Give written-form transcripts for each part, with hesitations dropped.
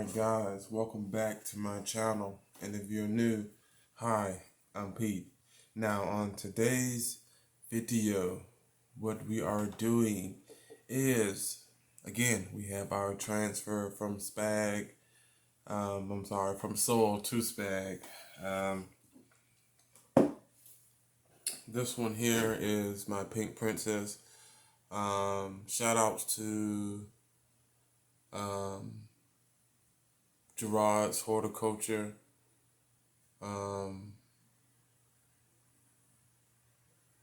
Alright guys, welcome back to my channel, and if you're new, hi, I'm Pete. Now on today's video, what we are doing is, again, we have our transfer from from soil to spag. This one here is my Pink Princess. Shout outs to Gerard's Horticulture.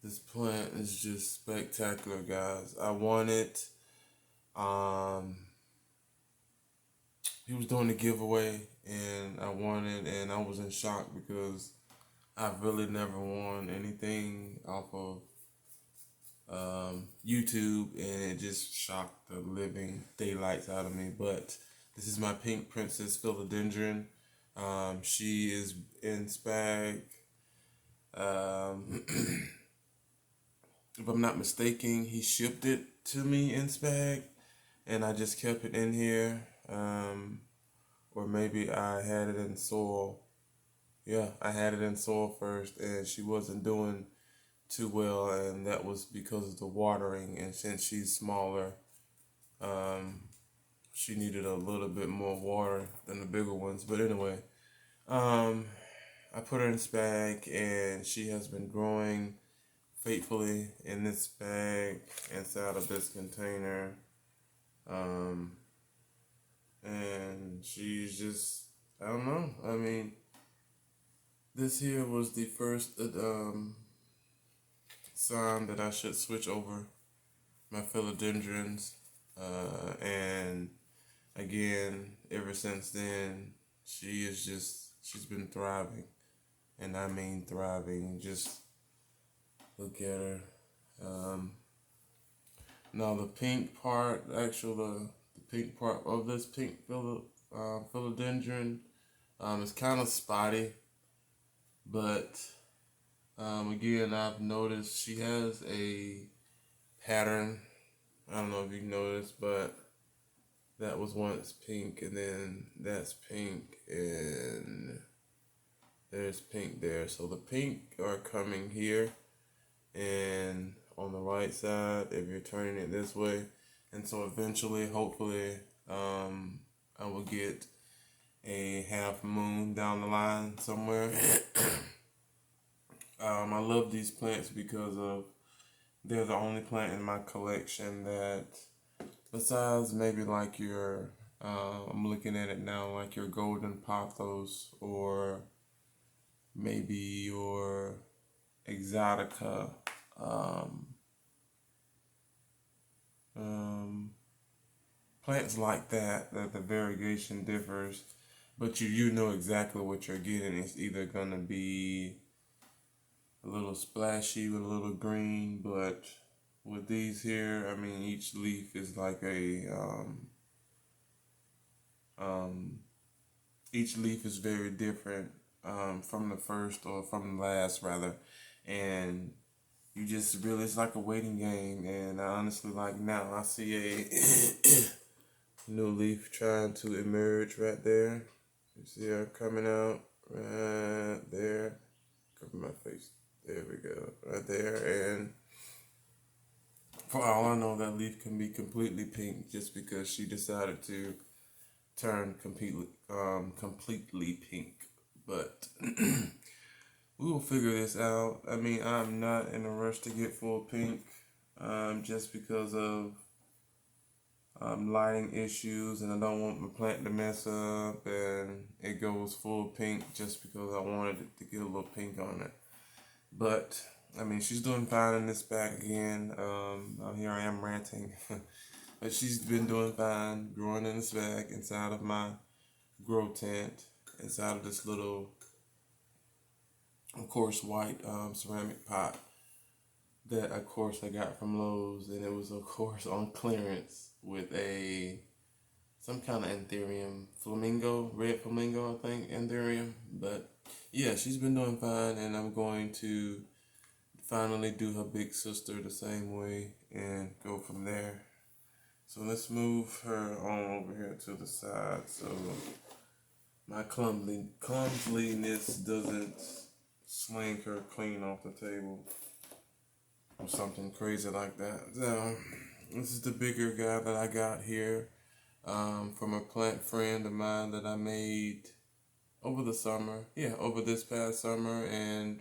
This plant is just spectacular, guys. I want it. He was doing a giveaway, and I won it, and I was in shock because I've really never won anything off of YouTube, and it just shocked the living daylights out of me. But this is my Pink Princess Philodendron. She is in spag. If I'm not mistaken, he shipped it to me in spag, and I just kept it in here. Or maybe I had it in soil. Yeah, I had it in soil first, and she wasn't doing too well, and that was because of the watering. And since she's smaller, she needed a little bit more water than the bigger ones. But anyway, I put her in spag, and she has been growing faithfully in this bag inside of this container. And she's just, I don't know. I mean, this here was the first sign that I should switch over my philodendrons. And again, ever since then, she's been thriving. And I mean thriving. Just look at her. Now the pink part, the pink part of this pink philodendron is kind of spotty, but again, I've noticed she has a pattern. I don't know if you noticed, but that was once pink, and then that's pink, and there's pink there. So the pink are coming here, and on the right side, if you're turning it this way. And so eventually, hopefully, I will get a half moon down the line somewhere. I love these plants because they're the only plant in my collection that, besides maybe like your, I'm looking at it now, like your golden pothos, or maybe your exotica, plants like that the variegation differs, but you know exactly what you're getting. It's either gonna be a little splashy with a little green, but with these here, I mean, each leaf is like each leaf is very different from the first, or from the last rather, and you just really, it's like a waiting game. And I honestly, like, now I see a new leaf trying to emerge right there. You see her coming out right there. Cover my face. There we go, right there. And for all I know, that leaf can be completely pink just because she decided to turn completely pink. But we will figure this out. I mean, I'm not in a rush to get full pink, just because of lighting issues, and I don't want my plant to mess up and it goes full pink just because I wanted it to get a little pink on it. But I mean, she's doing fine in this bag again. Here I am ranting, but she's been doing fine, growing in this bag inside of my grow tent, inside of this little, of course, white ceramic pot that, of course, I got from Lowe's, and it was, of course, on clearance with some kind of anthurium, red flamingo, I think, anthurium. But yeah, she's been doing fine, and I'm going to finally do her big sister the same way and go from there. So let's move her on over here to the side so my clumsiness doesn't sling her clean off the table or something crazy like that. So this is the bigger guy that I got here from a plant friend of mine that I made over the summer. Yeah, over this past summer, and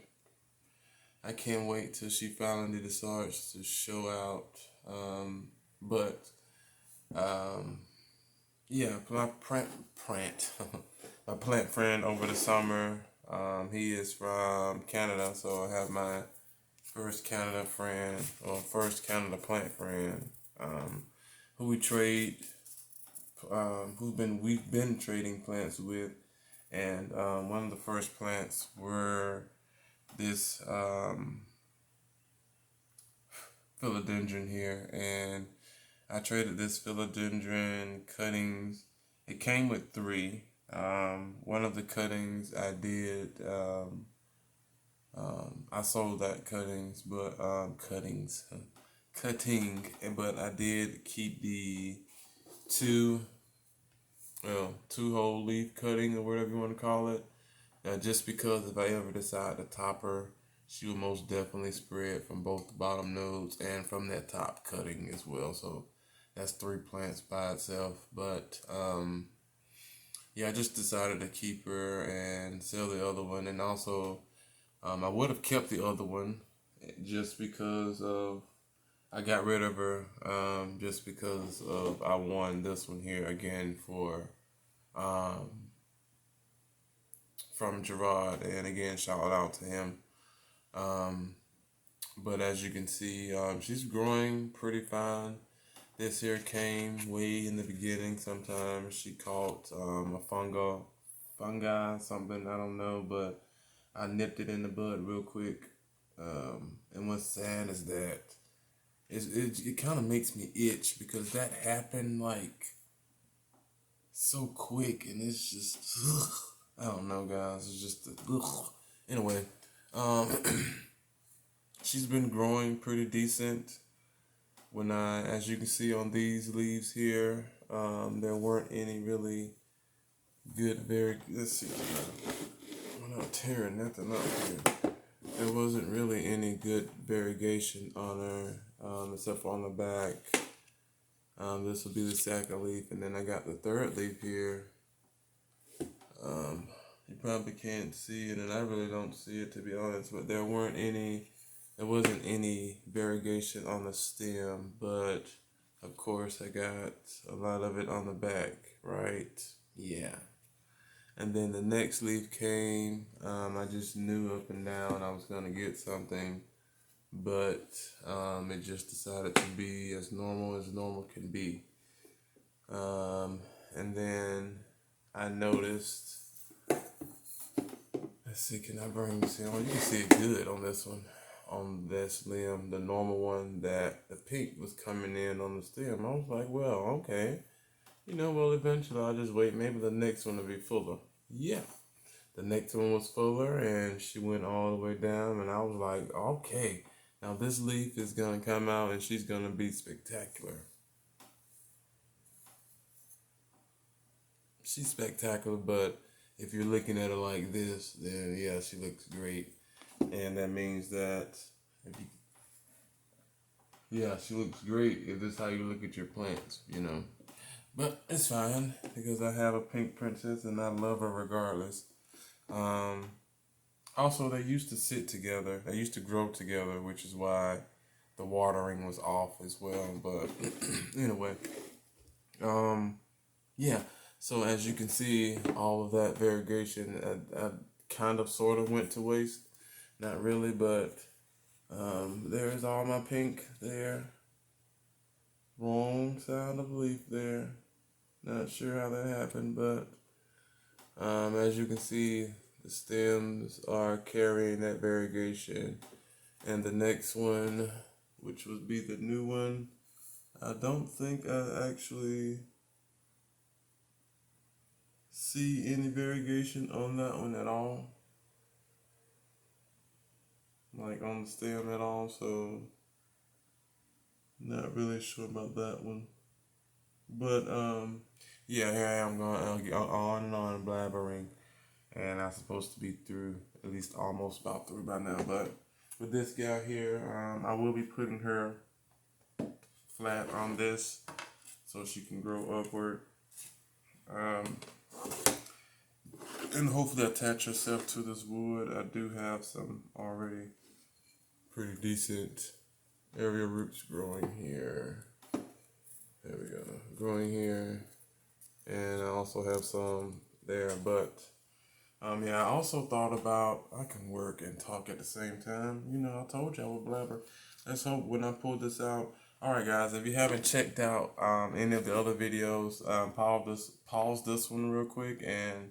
I can't wait till she finally decides to show out. But yeah, my my plant friend over the summer. He is from Canada, so I have my first Canada friend or first Canada plant friend who we trade, we've been trading plants with, and one of the first plants were this philodendron here, and I traded this philodendron cuttings. It came with three. One of the cuttings I did, I sold that cuttings, but but I did keep the two whole leaf cutting or whatever you want to call it. Just because if I ever decide to top her, she will most definitely spread from both the bottom nodes and from that top cutting as well. So that's three plants by itself. But yeah, I just decided to keep her and sell the other one. And also, I would have kept the other one just because of I got rid of her just because of I won this one here again for from Gerard, and again shout out to him. But as you can see, she's growing pretty fine. This here came way in the beginning. Sometimes she caught a fungi, something, I don't know, but I nipped it in the bud real quick. And what's sad is that it kind of makes me itch because that happened like so quick, and it's just I don't know, guys. It's just anyway. She's been growing pretty decent. As you can see on these leaves here, there weren't any really good let's see, I'm not tearing nothing up here. There wasn't really any good variegation on her, except for on the back. This will be the second leaf, and then I got the third leaf here. You probably can't see it, and I really don't see it, to be honest, but there wasn't any variegation on the stem, but of course I got a lot of it on the back, right? Yeah. And then the next leaf came. I just knew up and down I was going to get something, but it just decided to be as normal can be. And then I noticed, let's see, can I bring this in? Well, you can see it good on this one. On this limb, the normal one, that the pink was coming in on the stem. I was like, well, okay. Well, eventually I'll just wait. Maybe the next one will be fuller. Yeah. The next one was fuller, and she went all the way down, and I was like, okay. Now this leaf is going to come out, and she's going to be spectacular. She's spectacular, but if you're looking at her like this, then yeah, she looks great. And that means that she looks great if this is how you look at your plants, But it's fine because I have a Pink Princess and I love her regardless. Also, they used to sit together. They used to grow together, which is why the watering was off as well. But anyway, yeah. So as you can see, all of that variegation kind of sort of went to waste. Not really, but there's all my pink there. Wrong side of the leaf there. Not sure how that happened, but as you can see, the stems are carrying that variegation. And the next one, which would be the new one, I don't think I actually see any variegation on that one at all. Like on the stem at all, so not really sure about that one. But yeah, here I am going on and on blabbering, and I'm supposed to be through, at least almost about through by now. But with this gal here, I will be putting her flat on this so she can grow upward, um, and hopefully attach herself to this wood. I do have some already pretty decent area roots growing here. There we go, growing here, and I also have some there. But yeah, I also thought about, I can work and talk at the same time. You know, I told you I would blabber. Let's hope when I pull this out. All right, guys, if you haven't checked out any of the other videos, pause this one real quick and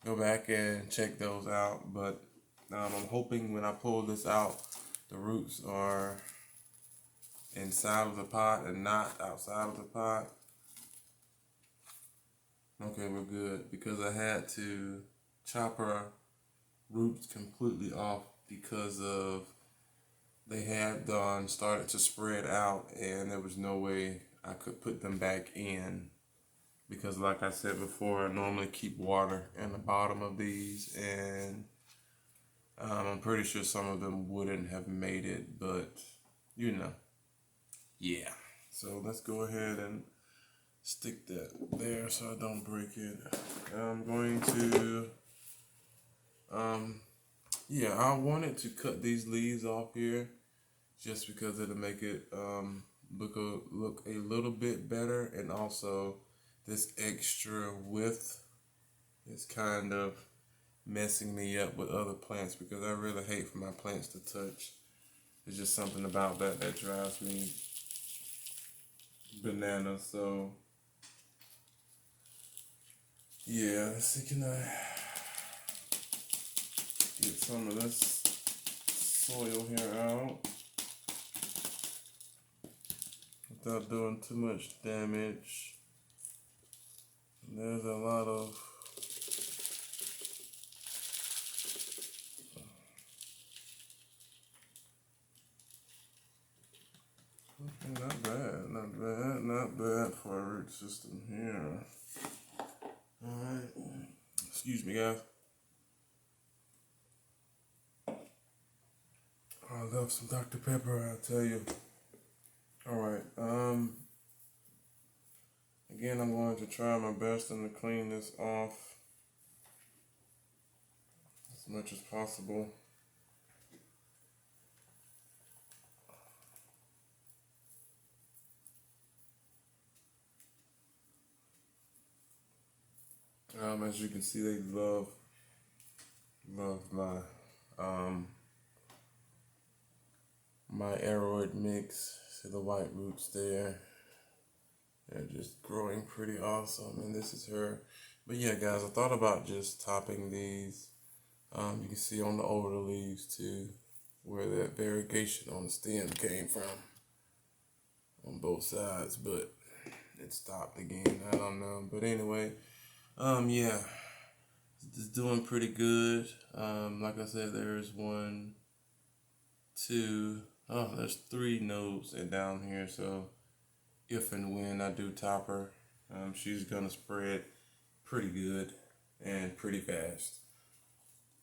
go back and check those out. But I'm hoping when I pull this out, the roots are inside of the pot and not outside of the pot. Okay, we're good, because I had to chop her roots completely off because of they had started to spread out, and there was no way I could put them back in, because like I said before, I normally keep water in the bottom of these, and I'm pretty sure some of them wouldn't have made it, but you know, yeah. So let's go ahead and stick that there so I don't break it. I'm going to yeah, I wanted to cut these leaves off here just because it'll make it look a little bit better, and also this extra width is kind of messing me up with other plants, because I really hate for my plants to touch. There's just something about that that drives me bananas. So yeah, let's see, can I get some of this soil here out without doing too much damage. And there's a lot of not bad, not bad, not bad for a root system here. Alright, excuse me, guys. I love some Dr. Pepper, I tell you. Alright, again, I'm going to try my best and to clean this off as much as possible. As you can see, they love my my aeroid mix. See the white roots there? They're just growing pretty awesome, and this is her. But yeah, guys, I thought about just topping these. You can see on the older leaves too where that variegation on the stem came from on both sides, but it stopped again. I don't know, but anyway, yeah, it's doing pretty good. Like I said, there's one, two, there's 3 nodes down here. So if and when I do top her, she's gonna spread pretty good and pretty fast.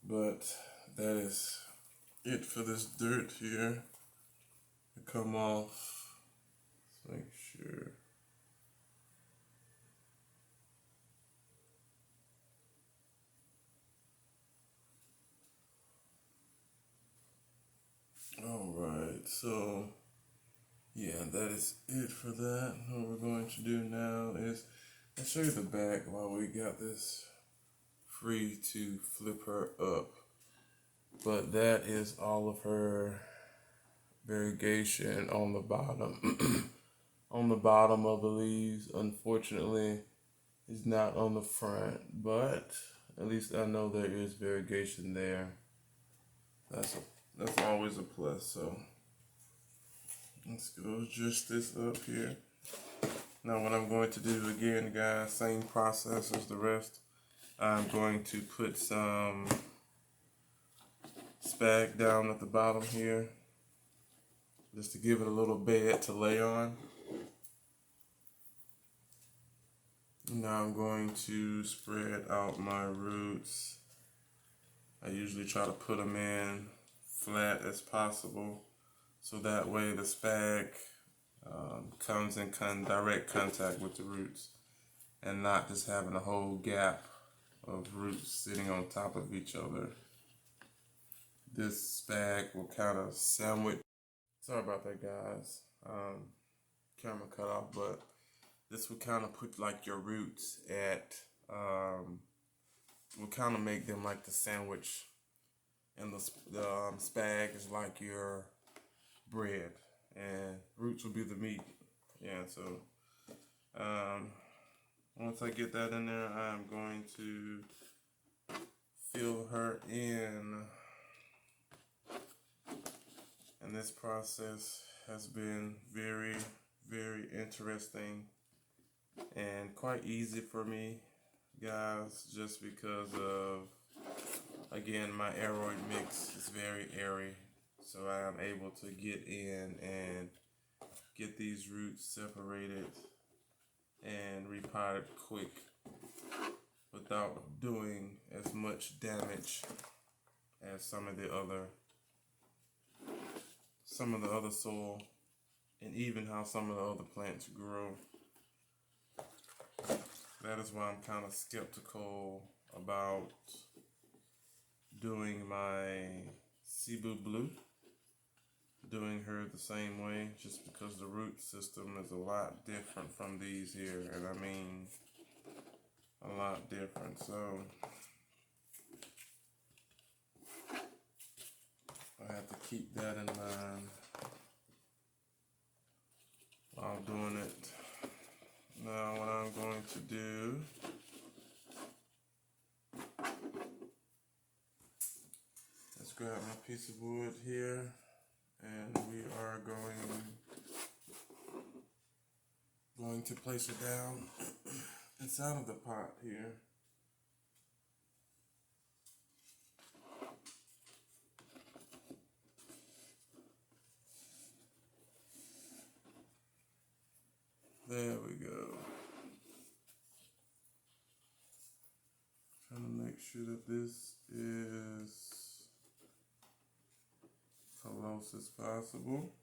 But that is it for this dirt here to come off. Let's make sure. Alright, so yeah, that is it for that. What we're going to do now is I'll show you the back while we got this free to flip her up. But that is all of her variegation on the bottom. On the bottom of the leaves, unfortunately, is not on the front, but at least I know there is variegation there. That's always a plus. So let's go adjust this up here. Now what I'm going to do again, guys, same process as the rest. I'm going to put some spag down at the bottom here, just to give it a little bed to lay on. Now I'm going to spread out my roots. I usually try to put them in flat as possible, so that way the spag comes in direct contact with the roots and not just having a whole gap of roots sitting on top of each other. This spag will kind of sandwich. Sorry about that, guys. Camera cut off, but this will kind of put like your roots at, will kind of make them like the sandwich, and the spag is like your bread, and roots will be the meat. Yeah, so once I get that in there, I'm going to fill her in. And this process has been very, very interesting and quite easy for me, guys, just because of, again, my aeroid mix is very airy. So I am able to get in and get these roots separated and repotted quick without doing as much damage as some of the other soil, and even how some of the other plants grow. That is why I'm kind of skeptical about doing my Cebu Blue, doing her the same way, just because the root system is a lot different from these here, and I mean a lot different. So I have to keep that in mind while doing it. Now what I'm going to do is grab my piece of wood here, and we are going to place it down inside of the pot here. There we go. Trying to make sure that this is close as possible.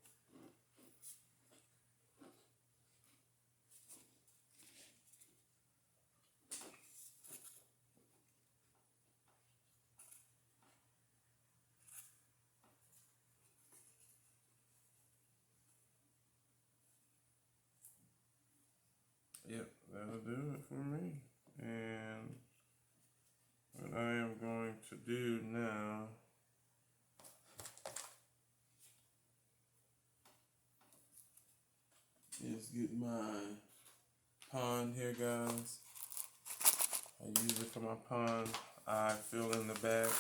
Yep, that'll do it for me. And what I am going to do now is get my pond here, guys. I use it for my pond. I fill in the back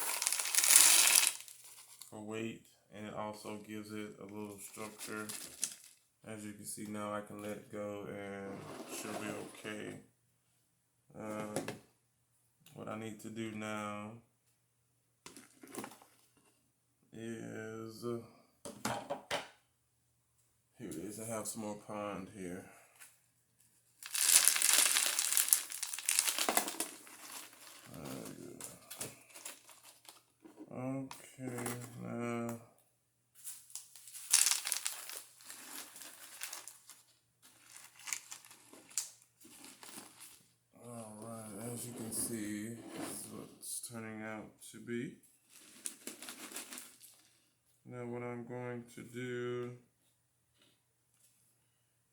for weight, and it also gives it a little structure. As you can see now, I can let it go and she'll be okay. What I need to do now is, here it is, I have some more pond here. Okay, now alright, as you can see, this is what it's turning out to be. Now what I'm going to do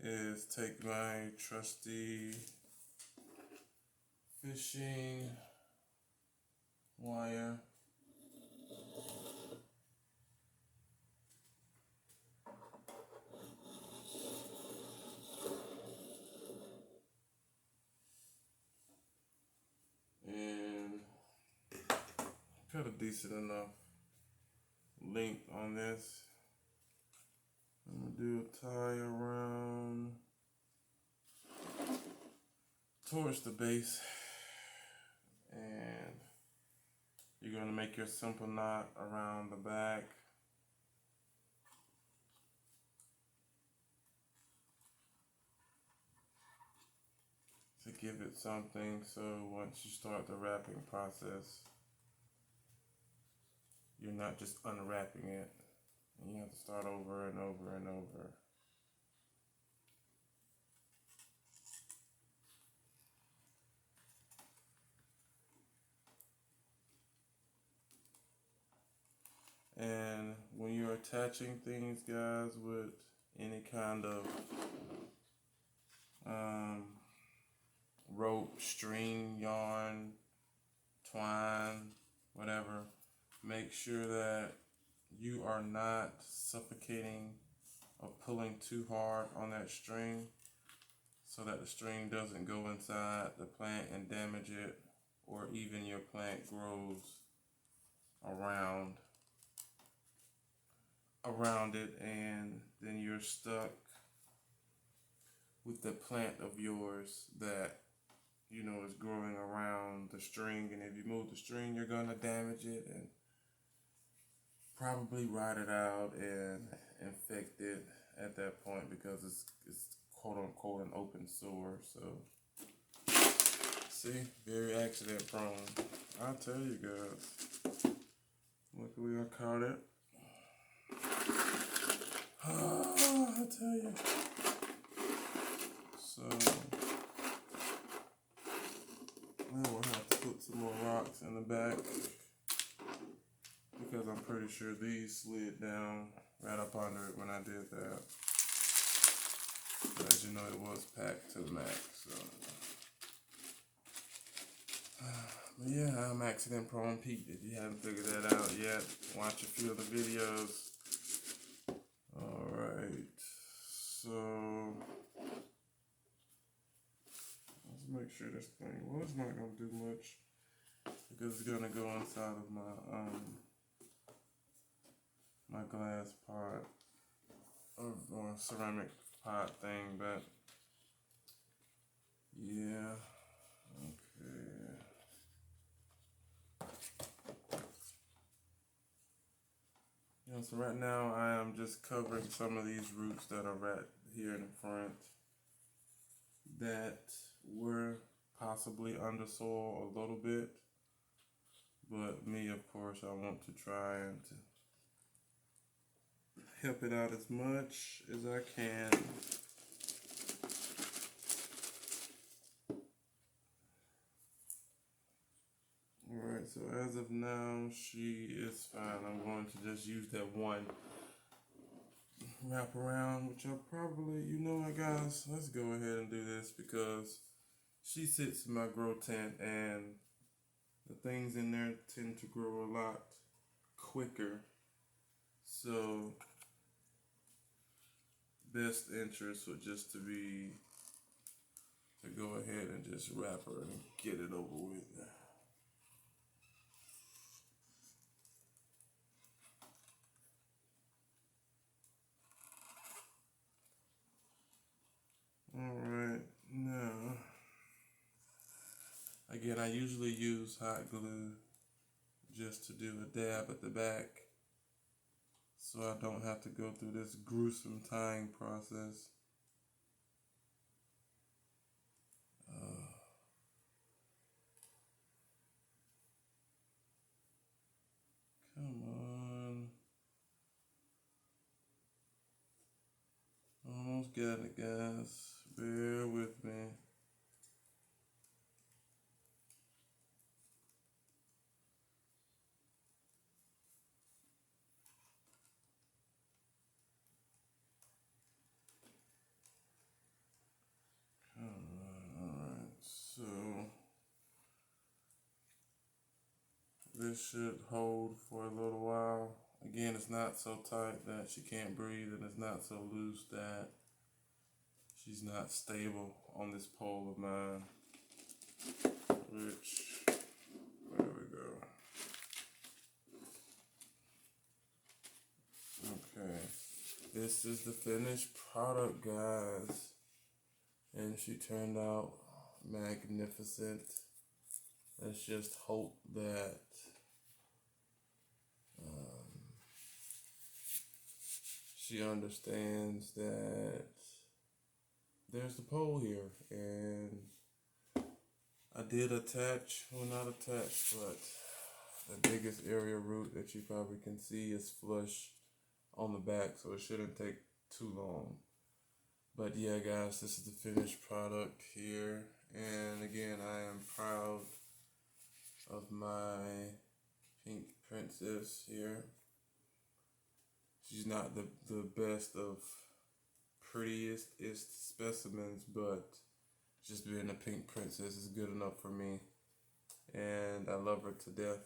is take my trusty fishing wire, and cut a decent enough length on this. I'm gonna do a tie around towards the base, and you're gonna make your simple knot around the back. To give it something, so once you start the wrapping process, you're not just unwrapping it. You have to start over and over and over. And when you're attaching things, guys, with any kind of rope, string, yarn, twine, whatever, make sure that you are not suffocating or pulling too hard on that string so that the string doesn't go inside the plant and damage it, or even your plant grows around it, and then you're stuck with the plant of yours that is growing around the string. And if you move the string, you're gonna damage it and probably rot it out and infect it at that point, because it's quote unquote an open sore. So see, very accident prone. I'll tell you guys. Luckily I caught it. I tell you. So now we'll have to put some more rocks in the back, because I'm pretty sure these slid down right up under it when I did that. But as you know, it was packed to the max. So, but yeah, I'm accident prone Pete. If you haven't figured that out yet, watch a few of the videos. Alright, so let's make sure this thing, well, it's not going to do much, because it's going to go inside of my glass pot or ceramic pot thing. But yeah, okay. So right now I am just covering some of these roots that are right here in the front that were possibly under soil a little bit, but me, of course, I want to try and help it out as much as I can. Alright, so as of now, she is fine. I'm going to just use that one wrap around, which I'll probably, what, guys, let's go ahead and do this, because she sits in my grow tent and the things in there tend to grow a lot quicker. So best interest would just to go ahead and just wrap her and get it over with. Alright, now, again, I usually use hot glue just to do a dab at the back, so I don't have to go through this gruesome tying process. Come on. Almost got it, guys. Bear with me. Alright, so this should hold for a little while. Again, it's not so tight that she can't breathe, and it's not so loose that she's not stable on this pole of mine. Which, there we go. Okay, this is the finished product, guys, and she turned out magnificent. Let's just hope that she understands that there's the pole here, and I did attach, well not attach, but the biggest area root that you probably can see is flush on the back, so it shouldn't take too long. But yeah, guys, this is the finished product here. And again, I am proud of my Pink Princess here. She's not the best of prettiest specimens, but just being a Pink Princess is good enough for me. And I love her to death.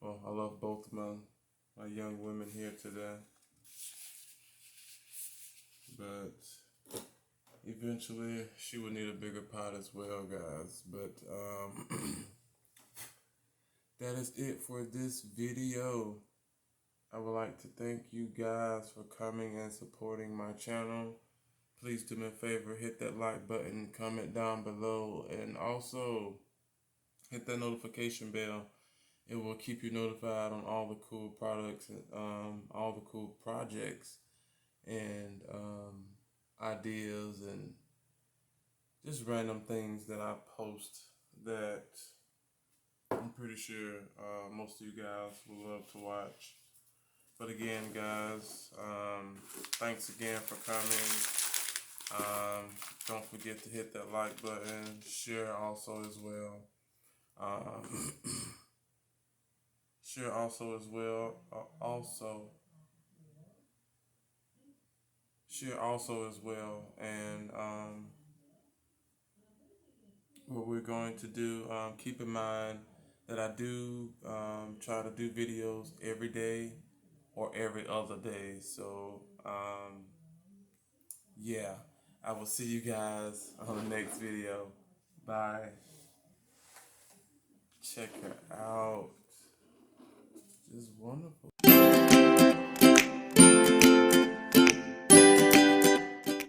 Well, I love both of my young women here today. But eventually she will need a bigger pot as well, guys. But that is it for this video. I would like to thank you guys for coming and supporting my channel. Please do me a favor, hit that like button, comment down below, and also hit that notification bell. It will keep you notified on all the cool products and all the cool projects and ideas and just random things that I post that I'm pretty sure most of you guys will love to watch. But again, guys, thanks again for coming. Don't forget to hit that like button, share also as well. Share also as well. Share also as well. And what we're going to do, keep in mind that I do try to do videos every day or every other day. So, yeah, I will see you guys on the next video. Bye. Check her out. Just wonderful.